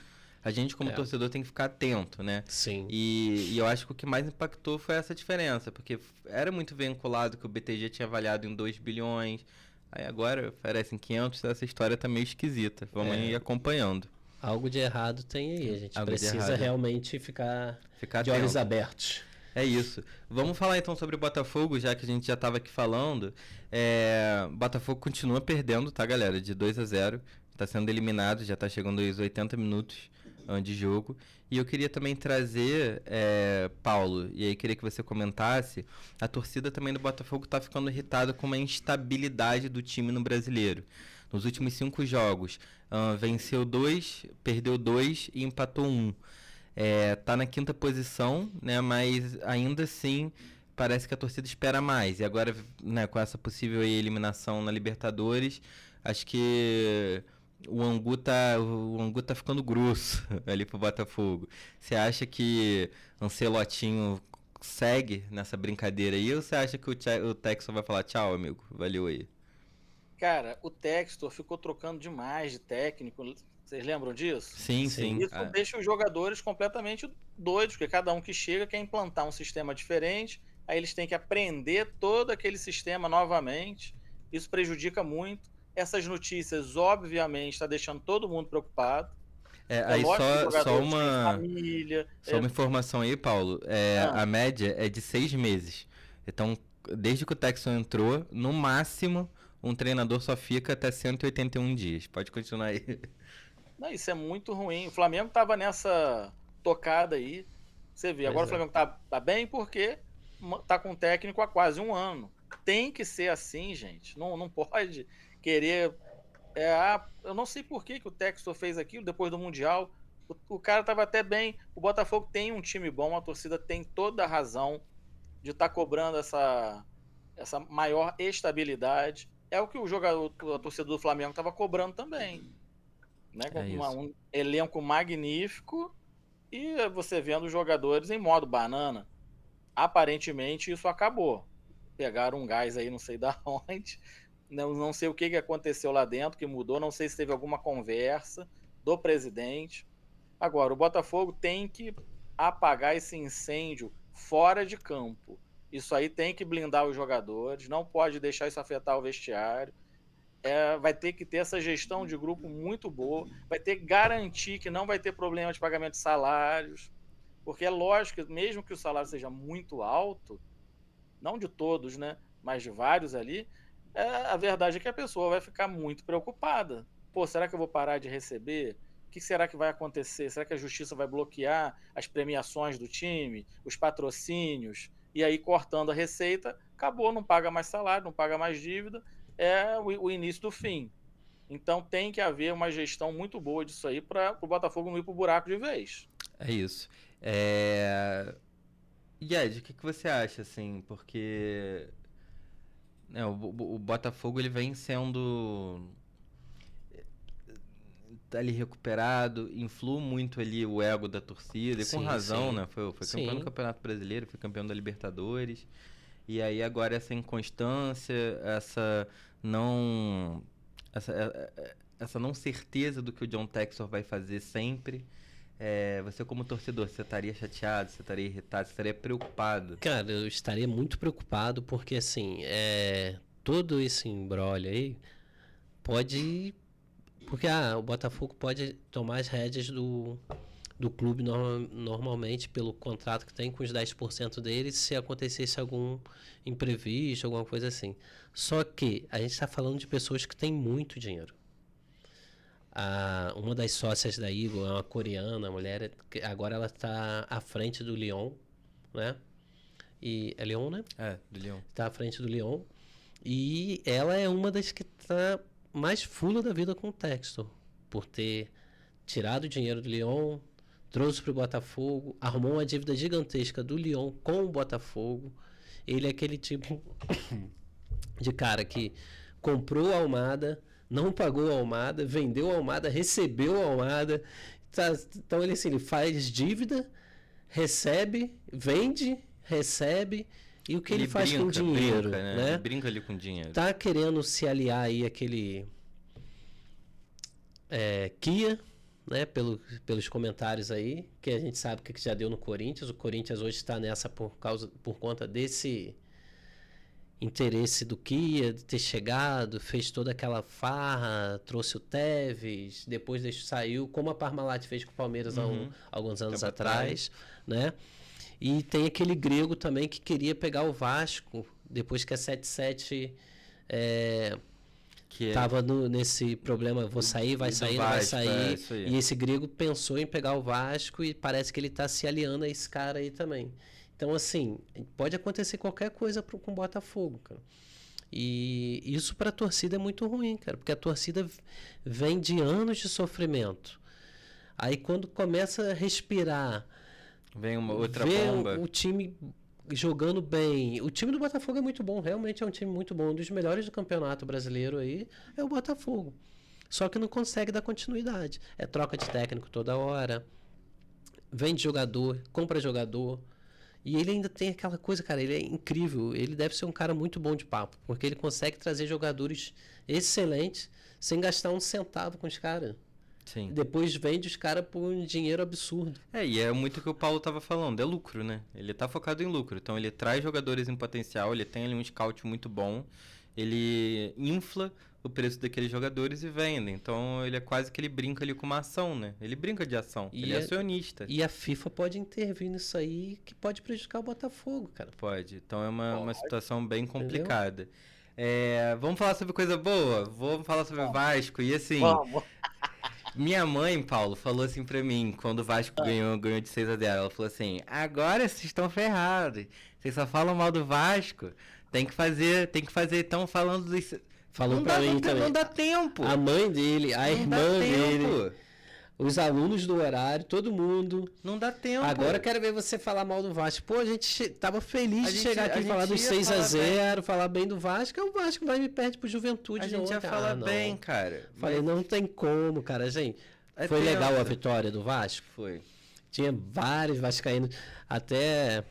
a gente como torcedor tem que ficar atento, né? Sim. E eu acho que o que mais impactou foi essa diferença, porque era muito vinculado que o BTG tinha avaliado em 2 bilhões... Aí agora oferecem 500, essa história tá meio esquisita. Vamos ir acompanhando. Algo de errado tem aí. A gente Algo precisa realmente ficar de olhos abertos. É isso. Vamos falar então sobre o Botafogo, já que a gente já estava aqui falando. Botafogo continua perdendo, tá, galera? De 2-0. Está sendo eliminado, já está chegando aos 80 minutos de jogo. E eu queria também trazer, Paulo, e aí queria que você comentasse, a torcida também do Botafogo está ficando irritada com a instabilidade do time no Brasileiro. Nos últimos 5 jogos, venceu 2, perdeu 2 e empatou 1. Tá na 5ª posição, né, mas ainda assim parece que a torcida espera mais. E agora, né, com essa possível eliminação na Libertadores, acho que... O Angu tá ficando grosso ali pro Botafogo. Você acha que Ancelotinho segue nessa brincadeira aí ou você acha que o Textor vai falar tchau, amigo? Valeu aí. Cara, o Textor ficou trocando demais de técnico. Vocês lembram disso? Sim. Isso deixa os jogadores completamente doidos, porque cada um que chega quer implantar um sistema diferente, aí eles têm que aprender todo aquele sistema novamente. Isso prejudica muito. Essas notícias, obviamente, está deixando todo mundo preocupado. Aí só uma família, uma informação aí, Paulo. A média é de 6 meses. Então, desde que o Texton entrou, no máximo, um treinador só fica até 181 dias. Pode continuar aí. Não, isso é muito ruim. O Flamengo estava nessa tocada aí. Você vê, agora o Flamengo tá bem porque tá com um técnico há quase um ano. Tem que ser assim, gente. Não pode querer... eu não sei por que o Textor fez aquilo depois do Mundial. O cara estava até bem. O Botafogo tem um time bom, a torcida tem toda a razão de estar cobrando essa maior estabilidade. É o que a torcida do Flamengo estava cobrando também. Né? Com um elenco magnífico, E você vendo os jogadores em modo banana. Aparentemente isso acabou. Pegaram um gás aí, não sei da onde. Não sei o que aconteceu lá dentro, que mudou. Não sei se teve alguma conversa do presidente. Agora, o Botafogo tem que apagar esse incêndio fora de campo. Isso aí tem que blindar os jogadores, não pode deixar isso afetar o vestiário. Vai ter que ter essa gestão de grupo muito boa, vai ter que garantir que não vai ter problema de pagamento de salários, porque é lógico que mesmo que o salário seja muito alto, não de todos, né, mas de vários ali, a verdade é que a pessoa vai ficar muito preocupada. Pô, será que eu vou parar de receber? O que será que vai acontecer? Será que a justiça vai bloquear as premiações do time, os patrocínios? E aí, cortando a receita, acabou, não paga mais salário, não paga mais dívida, é o início do fim. Então tem que haver uma gestão muito boa disso aí para o Botafogo não ir para o buraco de vez. É isso. E Ed, o que você acha, assim? Porque o Botafogo ele vem sendo ali recuperado, influi muito ali o ego da torcida, e com razão, né? Foi campeão do Campeonato Brasileiro, foi campeão da Libertadores. E aí agora essa inconstância, essa não certeza do que o John Textor vai fazer sempre. Você como torcedor, você estaria chateado, você estaria irritado, você estaria preocupado? Cara, eu estaria muito preocupado porque assim, todo esse imbróglio aí pode... Porque o Botafogo pode tomar as rédeas do clube normalmente pelo contrato que tem com os 10% deles se acontecesse algum imprevisto, alguma coisa assim. Só que a gente está falando de pessoas que têm muito dinheiro. Uma das sócias da Eagle é uma coreana, a mulher, agora ela está à frente do Lyon, né? É Lyon, né? Do Lyon. Está à frente do Lyon. E ela é uma das que está mais fula da vida com o Textor, por ter tirado o dinheiro do Lyon, trouxe para o Botafogo, arrumou uma dívida gigantesca do Lyon com o Botafogo. Ele é aquele tipo de cara que comprou a Almada, não pagou a Almada, vendeu a Almada, recebeu a Almada. Então ele, assim, ele faz dívida, recebe, vende, recebe. E o que ele faz com o dinheiro, né? Ele brinca ali com dinheiro. Tá querendo se aliar aí àquele Kia, né? Pelos comentários aí, que a gente sabe que já deu no Corinthians. O Corinthians hoje está nessa por conta desse interesse do Kia, de ter chegado, fez toda aquela farra, trouxe o Tevez, depois saiu, como a Parmalat fez com o Palmeiras há alguns anos atrás, né? E tem aquele grego também que queria pegar o Vasco, depois que a 77 estava nesse problema, vou sair, vai sair, não vai sair. E esse grego pensou em pegar o Vasco e parece que ele está se aliando a esse cara aí também. Então, assim, pode acontecer qualquer coisa com o Botafogo, cara. E isso para a torcida é muito ruim, cara, porque a torcida vem de anos de sofrimento. Aí quando começa a respirar... Vem uma outra bomba. O time jogando bem. O time do Botafogo é muito bom, realmente é um time muito bom. Um dos melhores do campeonato brasileiro aí é o Botafogo. Só que não consegue dar continuidade. É troca de técnico toda hora. Vende jogador, compra jogador. E ele ainda tem aquela coisa, cara, ele é incrível. Ele deve ser um cara muito bom de papo, porque ele consegue trazer jogadores excelentes sem gastar um centavo com os caras. Sim. Depois vende os caras por um dinheiro absurdo. E é muito o que o Paulo estava falando, é lucro, né? Ele tá focado em lucro, então ele traz jogadores em potencial, ele tem ali um scout muito bom, ele infla o preço daqueles jogadores e vende. Então ele é quase que ele brinca ali com uma ação, né? Ele brinca de ação, ele é acionista. E a FIFA pode intervir nisso aí, que pode prejudicar o Botafogo, cara. Pode, então é uma situação bem complicada. Vamos falar sobre coisa boa? Vamos falar sobre o Vasco, e assim... Vamos. Minha mãe, Paulo, falou assim pra mim, quando o Vasco ganhou de 6-0, ela falou assim, agora vocês estão ferrados, vocês só falam mal do Vasco, tem que fazer, estão falando isso. Falou pra mim também. Não dá tempo. A mãe dele, a irmã dele, os alunos do horário, todo mundo. Não dá tempo. Agora eu quero ver você falar mal do Vasco. Pô, a gente tava feliz de chegar aqui e falar dos 6-0, falar bem do Vasco. O Vasco vai me perde pro Juventude. A gente já fala bem, cara. Falei, não tem como, cara. Gente, foi legal a vitória do Vasco? Foi. Tinha vários vascaínos. Até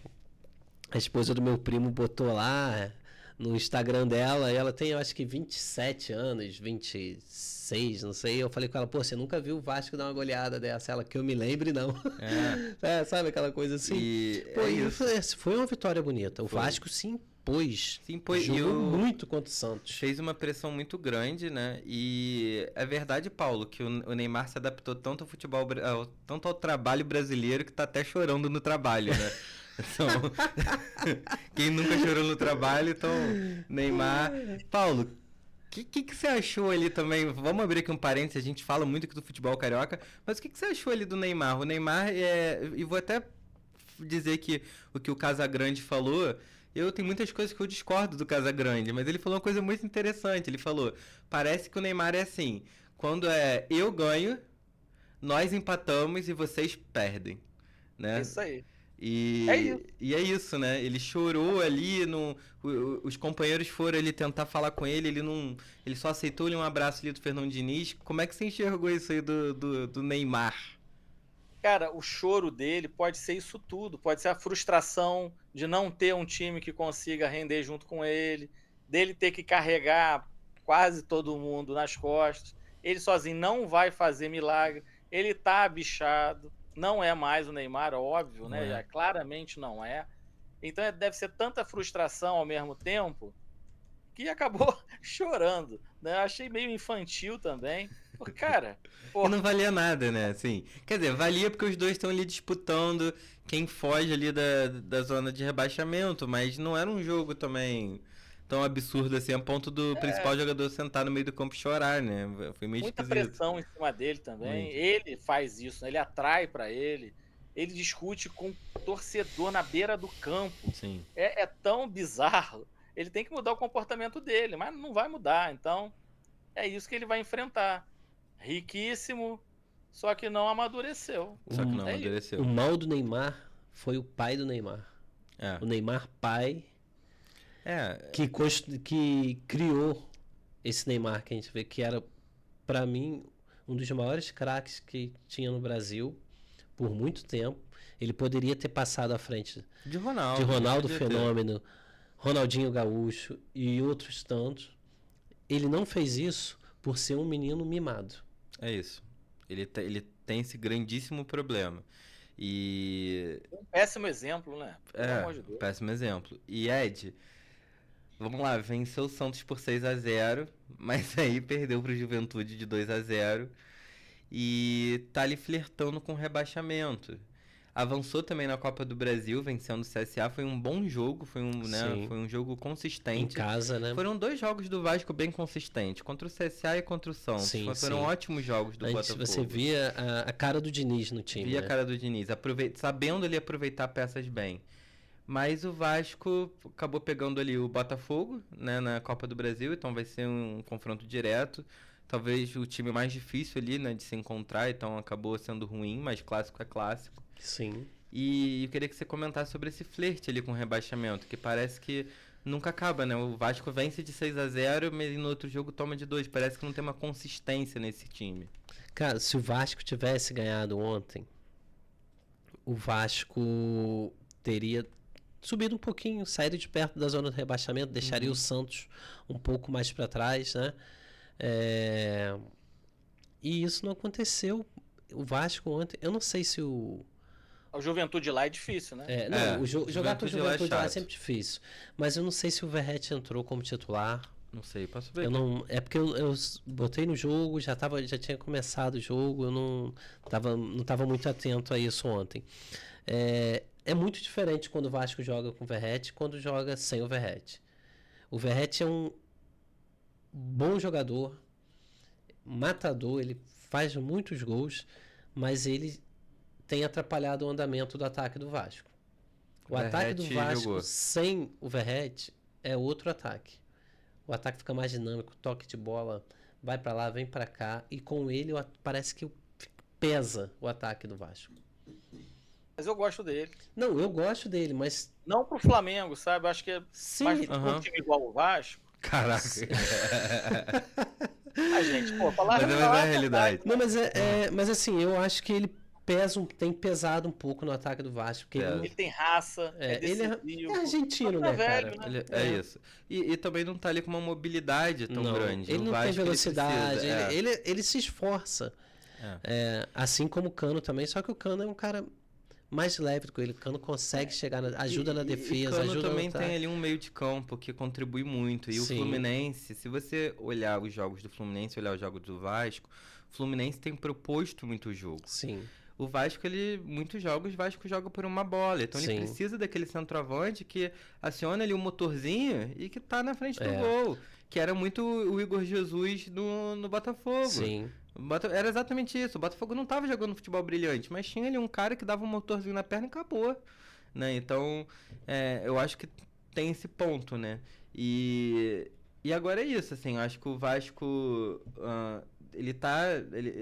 a esposa do meu primo botou lá no Instagram dela, e ela tem, eu acho que 27 anos, 26, não sei. Eu falei com ela, pô, você nunca viu o Vasco dar uma goleada dessa? Ela, que eu me lembre, não. Sabe aquela coisa assim? Pô, foi uma vitória bonita. O Vasco se impôs. Jogou muito contra o Santos. Fez uma pressão muito grande, né? E é verdade, Paulo, que o Neymar se adaptou tanto ao futebol, tanto ao trabalho brasileiro, que tá até chorando no trabalho, né? Então, quem nunca chorou no trabalho, então, Neymar. Paulo, o que você achou ali também? Vamos abrir aqui um parênteses, a gente fala muito aqui do futebol carioca, mas o que você achou ali do Neymar? O Neymar, e vou até dizer que o que o Casagrande falou, eu tenho muitas coisas que eu discordo do Casagrande, mas ele falou uma coisa muito interessante. Ele falou, parece que o Neymar é assim, quando eu ganho, nós empatamos e vocês perdem, né? Isso aí. E é isso, né? Ele chorou ali, os companheiros foram ali tentar falar com ele, ele só aceitou ali um abraço ali do Fernando Diniz. Como é que você enxergou isso aí do Neymar? Cara, o choro dele pode ser isso tudo, pode ser a frustração de não ter um time que consiga render junto com ele, dele ter que carregar quase todo mundo nas costas, ele sozinho não vai fazer milagre, ele tá bichado. Não é mais o Neymar, óbvio, né? Claramente não é. Então deve ser tanta frustração ao mesmo tempo que acabou chorando, né? Eu achei meio infantil também. Porque, cara... E não valia nada, né? Assim, quer dizer, valia porque os dois estão ali disputando quem foge ali da zona de rebaixamento, mas não era um jogo também tão absurdo assim, a ponto do principal jogador sentar no meio do campo e chorar, né? Foi meio muita esquisito. Pressão em cima dele também. Muito. Ele faz isso, né? Ele atrai pra ele. Ele discute com o torcedor na beira do campo. Sim. É tão bizarro. Ele tem que mudar o comportamento dele, mas não vai mudar. Então, é isso que ele vai enfrentar. Riquíssimo, só que não amadureceu. O mal do Neymar foi o pai do Neymar. O Neymar pai... Que criou esse Neymar que a gente vê, que era, pra mim, um dos maiores craques que tinha no Brasil por muito tempo. Ele poderia ter passado à frente de Ronaldo Fenômeno, Ronaldinho Gaúcho e outros tantos. Ele não fez isso por ser um menino mimado. É isso. Ele tem esse grandíssimo problema. E... Um péssimo exemplo, né? Pelo amor de Deus. Péssimo exemplo. E Ed... Vamos lá, venceu o Santos por 6-0, mas aí perdeu para o Juventude de 2-0 e tá ali flertando com o rebaixamento. Avançou também na Copa do Brasil, vencendo o CSA, foi um bom jogo, foi um jogo consistente. Em casa, né? Foram 2 jogos do Vasco bem consistentes, contra o CSA e contra o Santos. Foram ótimos jogos do Botafogo. Você via a cara do Diniz no time. Via a cara do Diniz, sabendo ele aproveitar peças bem. Mas o Vasco acabou pegando ali o Botafogo, né, na Copa do Brasil, então vai ser um confronto direto. Talvez o time mais difícil ali, né, de se encontrar, então acabou sendo ruim, mas clássico é clássico. Sim. E eu queria que você comentasse sobre esse flerte ali com o rebaixamento, que parece que nunca acaba, né? O Vasco vence de 6-0, mas no outro jogo toma de 2. Parece que não tem uma consistência nesse time. Cara, se o Vasco tivesse ganhado ontem, o Vasco teria subido um pouquinho, saído de perto da zona de rebaixamento, deixaria o Santos um pouco mais para trás, né? E isso não aconteceu. O Vasco ontem, eu não sei se o Juventude lá é difícil, né? Jogar com o Juventude lá é sempre difícil. Mas eu não sei se o Verratti entrou como titular. Não sei, posso ver. É porque eu botei no jogo, já tinha começado o jogo, eu não tava muito atento a isso ontem. É muito diferente quando o Vasco joga com o Verratti e quando joga sem o Verratti. O Verratti é um bom jogador, matador, ele faz muitos gols, mas ele tem atrapalhado o andamento do ataque do Vasco. O ataque do Vasco sem o Verratti é outro ataque. O ataque fica mais dinâmico, toque de bola, vai para lá, vem para cá, e com ele parece que pesa o ataque do Vasco. Mas eu gosto dele. Não, eu gosto dele, mas... Não pro Flamengo, sabe? Acho que é mais um time igual o Vasco. Caraca. Gente, falar mas é a realidade. Não, mas assim, eu acho que ele tem pesado um pouco no ataque do Vasco. Porque Pesa. Ele tem raça, ele decisivo. é argentino, Tá né, velho, cara? né? É isso. E também não tá ali com uma mobilidade tão Não, grande. ele O não tem Vasco, velocidade, ele precisa, ele se esforça. Assim como o Cano também, só que o Cano é um cara mais leve do que ele. O Cano consegue chegar, ajuda na defesa, Cano ajuda também no tem ali um meio de campo que contribui muito. E o Sim. Fluminense, se você olhar os jogos do Fluminense, olhar os jogos do Vasco, o Fluminense tem proposto muito jogo. Sim. O Vasco, muitos jogos, o Vasco joga por uma bola. Então Sim. ele precisa daquele centroavante que aciona ali o motorzinho e que tá na frente do gol. Que era muito o Igor Jesus no Botafogo. Sim. Era exatamente isso. O Botafogo não tava jogando futebol brilhante, mas tinha ali um cara que dava um motorzinho na perna e acabou. Né? Então, eu acho que tem esse ponto, né? E agora é isso, assim, eu acho que o Vasco,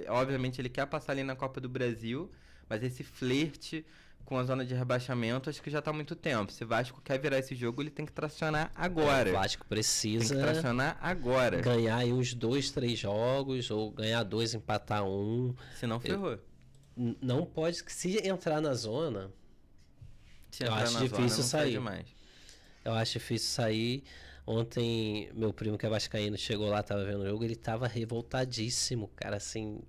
obviamente ele quer passar ali na Copa do Brasil, mas esse flerte com a zona de rebaixamento, acho que já tá há muito tempo. Se o Vasco quer virar esse jogo, ele tem que tracionar agora. O Vasco precisa tem que tracionar agora. ganhar aí uns 2, 3 jogos, ou ganhar 2, empatar 1. Senão ferrou. Não pode, se entrar na zona, Se eu entrar acho na difícil zona, não sair. perde mais. Eu acho difícil sair. Ontem, meu primo que é vascaíno chegou lá, tava vendo o jogo, ele tava revoltadíssimo, cara, assim.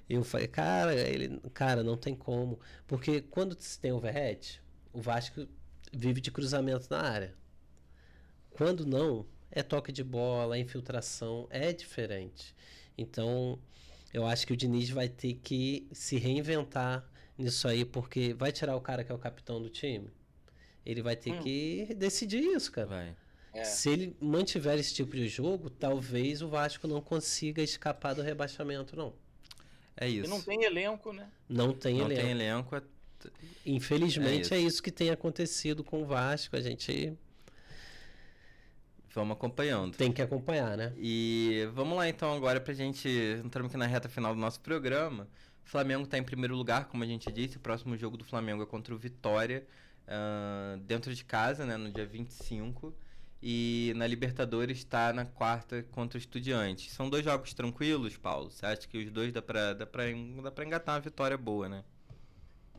Eu falei, cara, não tem como. Porque quando se tem overhead, o Vasco vive de cruzamento na área. Quando não, é toque de bola, é infiltração, é diferente. Então, eu acho que o Diniz vai ter que se reinventar nisso aí, porque vai tirar o cara que é o capitão do time. Ele vai ter que decidir isso, cara. Vai. Se ele mantiver esse tipo de jogo, talvez o Vasco não consiga escapar do rebaixamento, não. É isso. E não tem elenco, né? Não tem elenco. Infelizmente é isso que tem acontecido com o Vasco. A gente vamos acompanhando. Tem que acompanhar, né? E vamos lá então agora pra gente entrarmos aqui na reta final do nosso programa. O Flamengo tá em primeiro lugar, como a gente disse. O próximo jogo do Flamengo é contra o Vitória, dentro de casa, né, no dia 25. E na Libertadores está na quarta contra o Estudiantes. São 2 jogos tranquilos, Paulo? Você acha que os dois dá pra engatar uma vitória boa, né?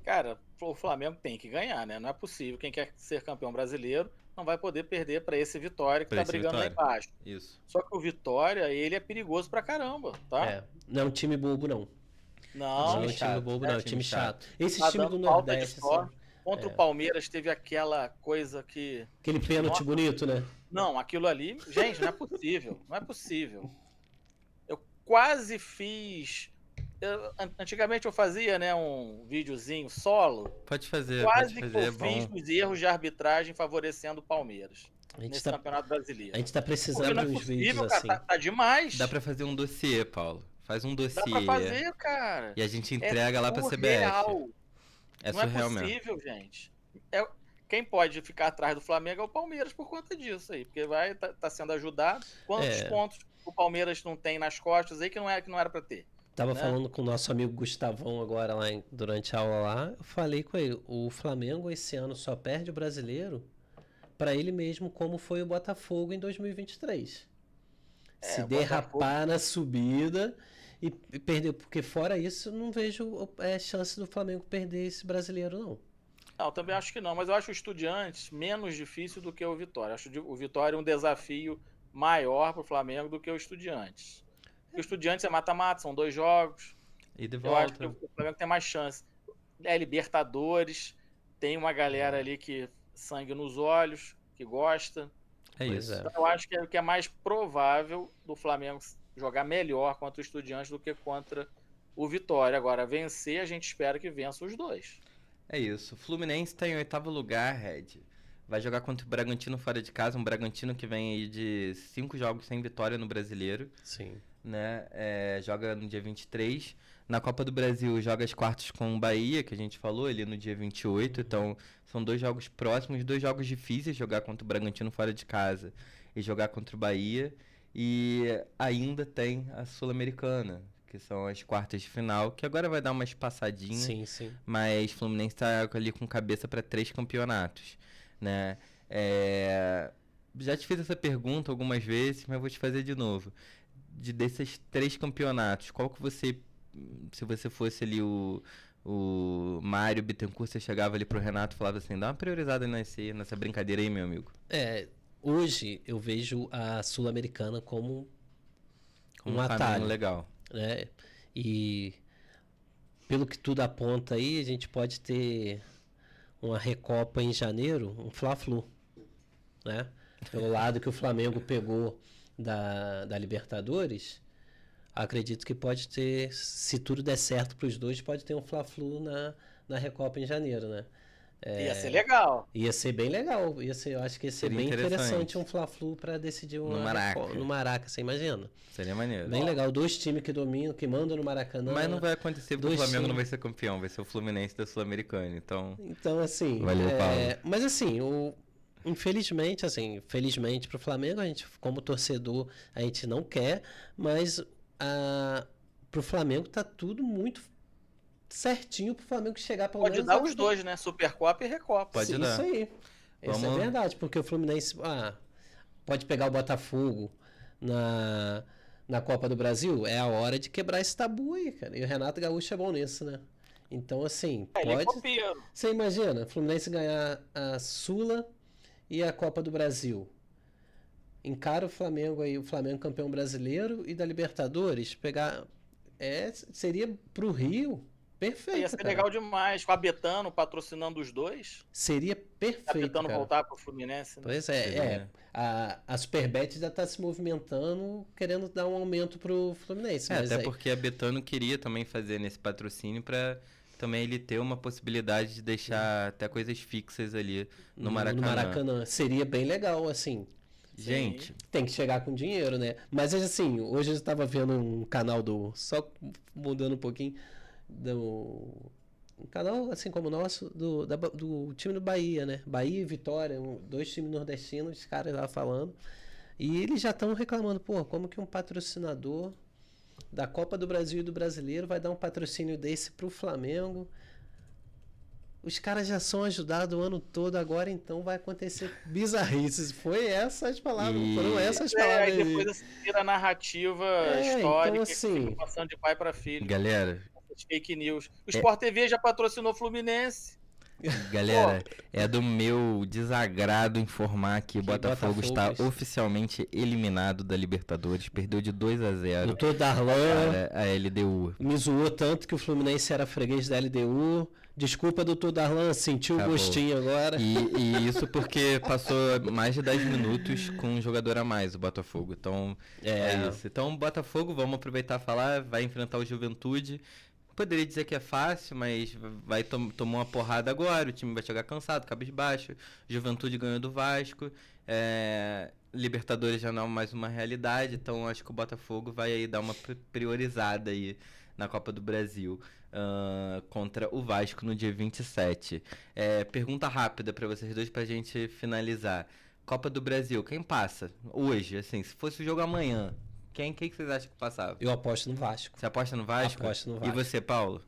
Cara, o Flamengo tem que ganhar, né? Não é possível. Quem quer ser campeão brasileiro não vai poder perder para esse Vitória que tá brigando lá embaixo. Isso. Só que o Vitória, ele é perigoso pra caramba, tá? Não é um time bobo, não. Não, é um time bobo, não. É um time chato. Esse tá time do dando falta de Nordeste... sorte. Contra o Palmeiras teve aquela coisa que... Aquele pênalti bonito, né? Não, aquilo ali... Gente, não é possível. Não é possível. Eu quase fiz... Antigamente eu fazia, né, um videozinho solo. Pode fazer, quase pode que fazer, eu fiz os erros de arbitragem favorecendo o Palmeiras nesse campeonato brasileiro. A gente tá precisando de uns vídeos cara, assim. Tá demais. Dá pra fazer um dossiê, Paulo. Faz um dossiê. Dá pra fazer, cara. E a gente entrega lá pra CBF. Não é possível, gente. Quem pode ficar atrás do Flamengo é o Palmeiras por conta disso aí, porque tá sendo ajudado. Quantos pontos o Palmeiras não tem nas costas aí que não era pra ter? Tava falando com o nosso amigo Gustavão agora lá durante a aula lá, eu falei com ele, o Flamengo esse ano só perde o brasileiro pra ele mesmo como foi o Botafogo em 2023. Se derrapar na subida e perder, porque fora isso eu não vejo chance do Flamengo perder esse brasileiro não. Não, eu também acho que não, mas eu acho o Estudiantes menos difícil do que o Vitória. Acho o Vitória um desafio maior pro Flamengo do que o Estudiantes. O Estudiantes é mata-mata, são 2 jogos. E de volta. Eu acho que o Flamengo tem mais chance. É Libertadores, tem uma galera ali que sangue nos olhos, que gosta. É isso. Então eu acho que é mais provável do Flamengo jogar melhor contra o Estudiantes do que contra o Vitória. Agora, vencer, a gente espera que vença os 2. É isso. O Fluminense está em 8º lugar, Red. Vai jogar contra o Bragantino fora de casa, um Bragantino que vem aí de 5 jogos sem vitória no Brasileiro. Sim. Né? Joga no dia 23. Na Copa do Brasil joga as quartas com o Bahia, que a gente falou, ali no dia 28. Então, são 2 jogos próximos, 2 jogos difíceis, jogar contra o Bragantino fora de casa e jogar contra o Bahia. E ainda tem a Sul-Americana, que são as quartas de final, que agora vai dar uma espaçadinha. Sim, sim. Mas o Fluminense está ali com cabeça para 3 campeonatos, né? Já te fiz essa pergunta algumas vezes, mas vou te fazer de novo. Desses 3 campeonatos, qual que você, se você fosse ali o Mário Bittencourt, você chegava ali pro Renato e falava assim, dá uma priorizada nessa brincadeira aí, meu amigo. Hoje eu vejo a Sul-Americana como Como um um caminho atalho, legal. né? E pelo que tudo aponta aí, a gente pode ter uma Recopa em janeiro, um Fla-Flu, né? Pelo lado que o Flamengo pegou da Libertadores, acredito que pode ter, se tudo der certo para os dois, pode ter um Fla-Flu na Recopa em janeiro, né? Ia ser legal. Ia ser bem legal, eu acho que ia ser Seria bem interessante interessante. um Fla-Flu para decidir No Maraca. no Maraca, você imagina? Seria maneiro. Bem legal, dois times que dominam, que mandam no Maracanã. Mas não vai acontecer porque o dois Flamengo não times. vai ser campeão, vai ser o Fluminense da Sul-Americana, então... Então, assim... Valeu, Paulo. Mas assim, infelizmente, assim, felizmente pro Flamengo, a gente, como torcedor, a gente não quer, mas pro Flamengo tá tudo muito certinho pro Flamengo chegar pelo Pode menos dar os dois, né? Supercopa e Recopa. Pode Sim, dar. isso aí. Isso é verdade, porque o Fluminense pode pegar o Botafogo na Copa do Brasil, é a hora de quebrar esse tabu aí, cara. E o Renato Gaúcho é bom nisso, né? Então, assim, Ele pode... copia. Você imagina, o Fluminense ganhar a Sula e a Copa do Brasil. Encara o Flamengo aí, o Flamengo campeão brasileiro e da Libertadores, pegar... seria pro Rio perfeito, Ia ser cara. legal demais. Com a Betano patrocinando os dois. Seria A perfeito, Betano cara. voltar pro Fluminense. Né? Pois Seria. a Superbet já está se movimentando, querendo dar um aumento pro Fluminense. Mas até porque a Betano queria também fazer nesse patrocínio pra também ele ter uma possibilidade de deixar até coisas fixas ali no Maracanã. Seria bem legal, assim. Gente, Tem que chegar com dinheiro, né? Mas assim, hoje eu estava vendo um canal só mudando um pouquinho, um canal assim como o nosso, do time do Bahia, né? Bahia e Vitória, dois times nordestinos, os caras lá falando. E eles já estão reclamando, pô, como que um patrocinador da Copa do Brasil e do Brasileiro vai dar um patrocínio desse pro Flamengo? Os caras já são ajudados o ano todo, agora então vai acontecer bizarrices. Foram essas palavras Aí aí. depois vira a narrativa histórica então, assim, que fica passando de pai para filho. galera, Fake news. O Sport TV já patrocinou o Fluminense. Galera, é do meu desagrado informar que o Botafogo está oficialmente eliminado da Libertadores, perdeu de 2-0. Doutor Darlan para a LDU. me zoou tanto que o Fluminense era freguês da LDU. Desculpa, doutor Darlan, sentiu o gostinho agora. E isso porque passou mais de 10 minutos com um jogador a mais, o Botafogo. Então, é isso. Então, Botafogo, vamos aproveitar e falar, vai enfrentar o Juventude. Poderia dizer que é fácil, mas vai tomar uma porrada agora, o time vai chegar cansado, cabisbaixo. Juventude ganhou do Vasco. Libertadores já não é mais uma realidade, então acho que o Botafogo vai aí dar uma priorizada aí na Copa do Brasil contra o Vasco no dia 27. Pergunta rápida para vocês dois pra gente finalizar. Copa do Brasil, quem passa hoje? Assim, se fosse o jogo amanhã, quem que vocês acham que passava? Eu aposto no Vasco. Você aposta no Vasco? Aposto no Vasco. E você, Paulo?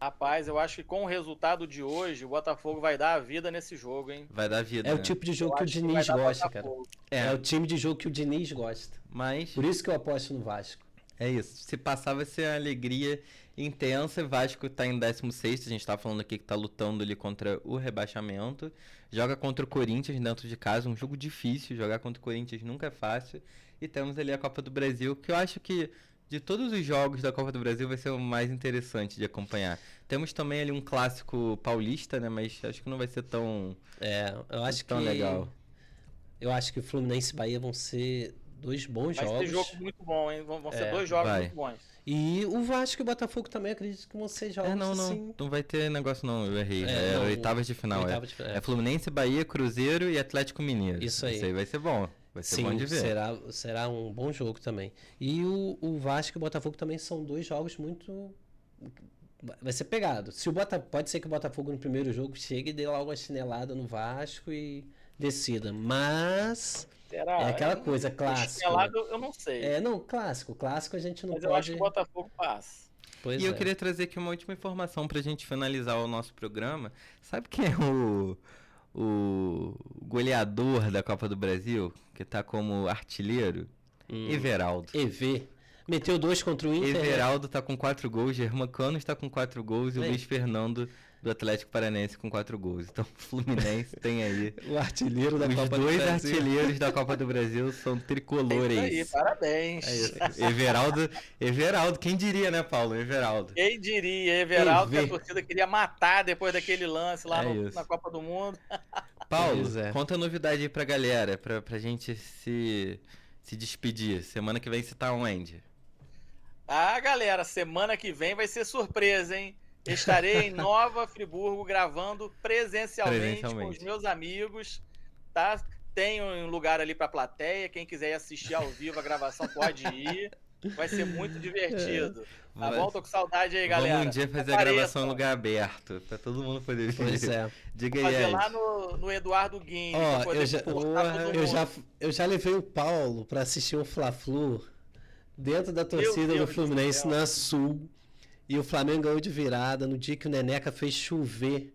Rapaz, eu acho que com o resultado de hoje, o Botafogo vai dar a vida nesse jogo, hein? Vai dar vida, É né? o tipo de jogo que o acho que Diniz vai dar gosta, cara. Botafogo. É o time de jogo que o Diniz gosta. Mas Por isso que eu aposto no Vasco. é isso. Se passar vai ser uma alegria intensa. O Vasco tá em 16º. A gente tá falando aqui que tá lutando ali contra o rebaixamento. Joga contra o Corinthians dentro de casa. Um jogo difícil. Jogar contra o Corinthians nunca é fácil. E temos ali a Copa do Brasil, que eu acho que de todos os jogos da Copa do Brasil vai ser o mais interessante de acompanhar. Temos também ali um clássico paulista, né? Mas acho que não vai ser tão eu acho tão legal. Eu acho que o Fluminense e Bahia vão ser dois bons jogos. Vai ser jogo muito bom, hein? Vão ser dois jogos muito bons. E o Vasco e o Botafogo também acredito que vão ser jogos assim. Não vai ter negócio não, eu errei. Oitavas de final. É Fluminense, Bahia, Cruzeiro e Atlético Mineiro. Isso aí. Isso aí vai ser bom. Vai ser bom de ver. Será um bom jogo também. E o Vasco e o Botafogo também são dois jogos muito... Vai ser pegado. Pode ser que o Botafogo no primeiro jogo chegue e dê logo uma chinelada no Vasco e decida. Mas... Será? É aquela coisa clássica. Chinelado, eu não sei. Clássico. Clássico a gente não Mas pode... eu acho que o Botafogo passa. E eu queria trazer aqui uma última informação pra gente finalizar o nosso programa. Sabe quem é o goleador da Copa do Brasil, que tá como artilheiro? Everaldo. Meteu 2 contra o Inter. Everaldo tá com 4 gols, Germancano está com 4 gols e o Aí. Luiz Fernando do Atlético Paranaense com 4 gols. Então o Fluminense tem aí. O artilheiro da Os Copa do dois Brasil. artilheiros da Copa do Brasil são tricolores. É isso aí, parabéns. É isso. Everaldo, quem diria, né, Paulo? Everaldo. Quem diria, Everaldo, que a Quem vê. torcida queria matar depois daquele lance lá É isso. na Copa do Mundo. Paulo, Pois é. conta a novidade aí pra galera, pra gente se despedir. Semana que vem você tá onde? Ah, galera, semana que vem vai ser surpresa, hein? Estarei em Nova Friburgo gravando presencialmente com os meus amigos, tá? Tem um lugar ali pra plateia, quem quiser ir assistir ao vivo a gravação pode ir. Vai ser muito divertido. Tá bom? Tô com saudade aí, galera. Vamos um dia fazer a Apareçam. gravação em lugar aberto, pra todo mundo poder ver. Pois é. Diga Vou aí, fazer Ed. lá no Eduardo Guinho. pra Ó, poder suportar todo mundo. eu já levei o Paulo pra assistir um Fla-Flu dentro da torcida Deus do do Fluminense céu. na Sul. E o Flamengo ganhou de virada no dia que o Neneca fez chover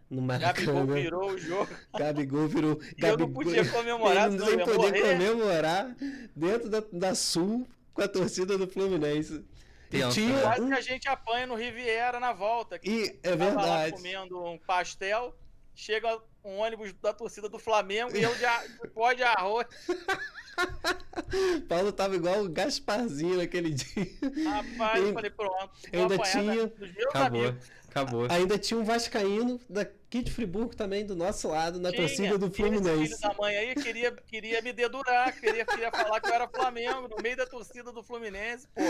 no Gabigol Maracanã. virou o jogo. Gabigol virou. E eu não podia comemorar, Ele senão não eu ia podia morrer. comemorar dentro da Sul com a torcida do Fluminense. E Tenso, tinha né? Quase que a gente apanha no Riviera na volta. E é Tava lá verdade. comendo um pastel, chega um ônibus da torcida do Flamengo e eu de pó de arroz. Paulo tava igual o Gasparzinho naquele dia. Rapaz, eu E falei, pronto. vou ainda apanhar tinha- dos meus Acabou, amigos. acabou. Ainda tinha um vascaíno daqui de Friburgo também, do nosso lado, na torcida do Esse Fluminense. filho da mãe aí queria me dedurar, queria falar que eu era Flamengo, no meio da torcida do Fluminense, pô.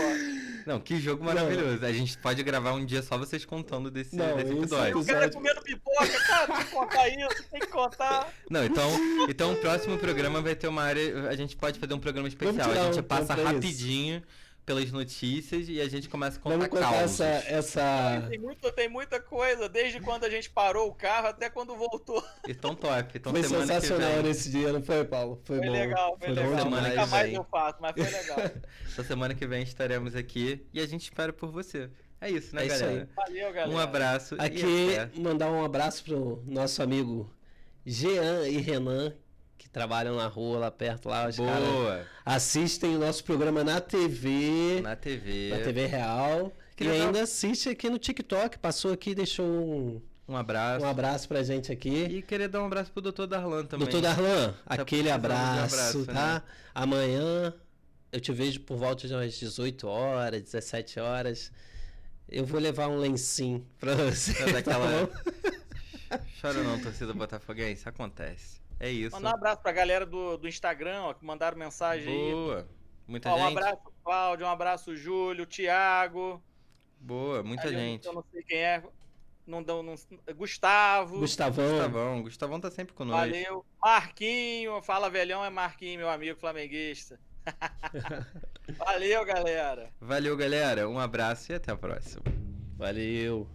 Não, que jogo maravilhoso. A gente pode gravar um dia só vocês contando desse episódio. O cara comendo pipoca, cara, tem que contar isso, tem que contar. Não, então o próximo programa vai ter uma área. A gente pode fazer um programa especial. tirar A gente um passa tempo pra rapidinho pelas notícias e a gente começa a contar Vamos contar causos. essa... Tem muita coisa, desde quando a gente parou o carro até quando voltou. Então top. Então Foi semana sensacional que vem. nesse dia, não foi, Paulo? Foi bom. Legal, foi bom legal. semana Nunca que mais vem. eu faço, mas foi legal. Essa semana que vem estaremos aqui e a gente espera por você. É isso, né, É isso galera? aí. Valeu, galera. Um abraço Aqui, e até. mandar um abraço pro nosso amigo Jean e Renan, que trabalham na rua lá perto, lá, os caras Boa. assistem o nosso programa na TV, Na TV. na TV Real, Que e legal. ainda assiste aqui no TikTok, passou aqui e deixou Um abraço. um abraço pra gente aqui. E queria dar um abraço pro Dr. Darlan também. Doutor Darlan, aquele precisando de abraço, tá? né? Amanhã eu te vejo por volta de umas 18 horas, 17 horas. Eu vou levar um lencinho pra você. Pra dar tá aquela- bom? Chora não, torcida botafoguense. Acontece. É isso. Mandar um abraço pra galera do Instagram, ó, que mandaram mensagem aí. Boa. Muita Ó, um gente. abraço, Cláudio, um abraço, Júlio, Thiago. Boa, muita Aí gente. Eu não sei quem é. Gustavo. Gustavão. Gustavão tá sempre conosco. Valeu. Marquinho, fala velhão, é Marquinho, meu amigo flamenguista. Valeu, galera. Valeu, galera. Um abraço e até a próxima. Valeu.